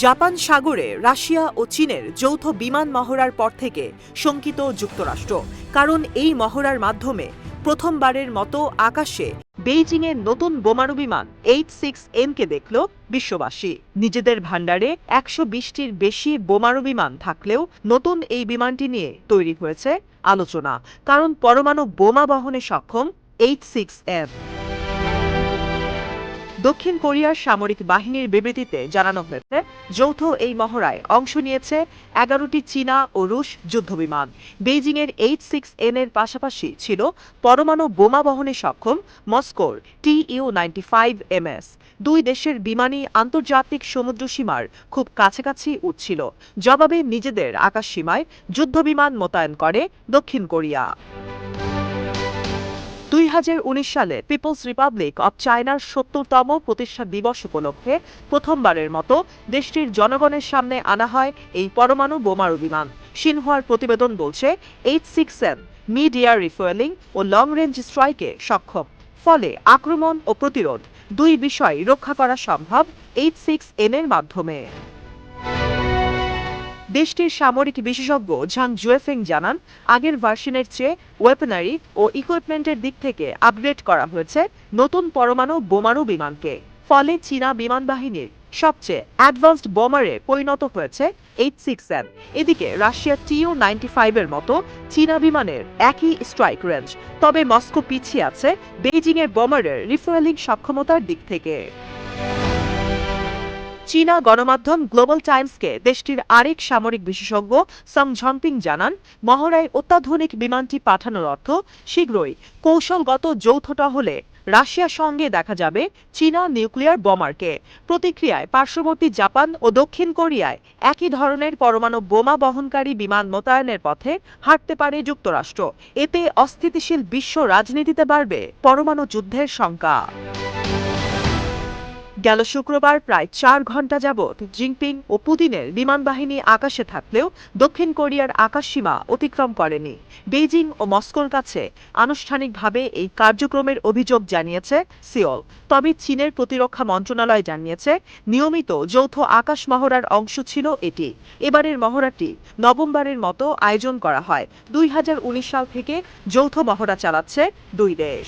Japan সাগরে Russia ও চীনের যৌথ বিমান মহড়ার পর থেকে শঙ্কিত যুক্তরাষ্ট্র, কারণ এই মহড়ার মাধ্যমে প্রথমবারের মতো আকাশে বেইজিংয়ের নতুন বোমারু বিমান H-6N-কে দেখল বিশ্ববাসী। নিজেদের ভান্ডারে 120টির বেশি বোমারু বিমান থাকলেও নতুন এই বিমানটি নিয়ে তৈরি হয়েছে আলোচনা, কারণ পরমাণু বোমা বহনে সক্ষম H-6N। দক্ষিণ কোরিয়ার সামরিক বাহিনীর বিবৃতিতে জানানো হয়েছে, যৌথ এই মহড়ায় অংশ নিয়েছে 11টি চীনা ও রুশ যুদ্ধবিমান। বেইজিংয়ের H-6N এর পাশাপাশি ছিল পরমাণু বোমা বহনে সক্ষম মস্কোর Tu-95MS। দুই দেশের বিমানই আন্তর্জাতিক সমুদ্রসীমার খুব কাছাকাছি উঠছিল। জবাবে নিজেদের আকাশসীমায় যুদ্ধবিমান মোতায়েন করে দক্ষিণ কোরিয়া। 2019 সালে পিপলস রিপাবলিক অব চায়নার 70তম প্রতিষ্ঠা দিবস উপলক্ষে প্রথমবারের মতো দেশটির জনগণের সামনে আনা হয় এই পরমাণু বোমারু বিমান। সিনহুয়ার প্রতিবেদন বলছে, H-6N মিড এয়ার রিফুয়েলিং ও লং রেঞ্জ স্ট্রাইকে সক্ষম, ফলে আক্রমণ ও প্রতিরোধ দুই বিষয় রক্ষা করা সম্ভব H-6N এর মাধ্যমে। দেশটির সামরিক বিশেষজ্ঞ ঝাং জুয়েফেং জানান, আগের ভার্সনের চেয়ে ওয়েপনারি ও ইকুইপমেন্টের দিক থেকে আপগ্রেড করা হয়েছে নতুন পরমাণু বোমারু বিমানকে। ফলে চীনা বিমান বাহিনীর সবচেয়ে অ্যাডভান্সড বোমারে পরিণত হয়েছে H-6N। এদিকে রাশিয়ার Tu-95 এর মতো চীনা বিমানের একই স্ট্রাইক রেঞ্জ, তবে মস্কো পিছিয়ে আছে বেইজিংয়ের বোমারের রিফুয়েলিং সক্ষমতার দিক থেকে। চীনা গণমাধ্যম গ্লোবাল টাইমসকে দেশটির আরেক সামরিক বিশেষজ্ঞ সং ঝংপিং জানান, মহড়ায় অত্যাধুনিক বিমানটি পাঠানোর অর্থ শীঘ্রই কৌশলগত যৌথ টহলে রাশিয়ার সঙ্গে দেখা যাবে চীনা নিউক্লিয়ার বোমারকে। প্রতিক্রিয়ায় পার্শ্ববর্তী জাপান ও দক্ষিণ কোরিয়ায় একই ধরনের পরমাণু বোমা বহনকারী বিমান মোতায়েনের পথে হাঁটতে পারে যুক্তরাষ্ট্র। এতে অস্থিতিশীল বিশ্ব রাজনীতিতে বাড়বে পরমাণু যুদ্ধের শঙ্কা। গেল শুক্রবার প্রায় 4 ঘণ্টা যাবৎ জিনপিং ও পুতিনের বিমান বাহিনী আকাশে থাকলেও দক্ষিণ কোরিয়ার আকাশসীমা অতিক্রম করেনি। বেইজিং ও মস্কোর কাছে আনুষ্ঠানিকভাবে এই কার্যক্রমের অভিযোগ জানিয়েছে সিওল। তবে চীনের প্রতিরক্ষা মন্ত্রণালয় জানিয়েছে, নিয়মিত যৌথ আকাশ মহড়ার অংশ ছিল এটি। এবারের মহড়াটি নবমবারের মতো আয়োজন করা হয়। 2019 সাল থেকে যৌথ মহড়া চালাচ্ছে দুই দেশ।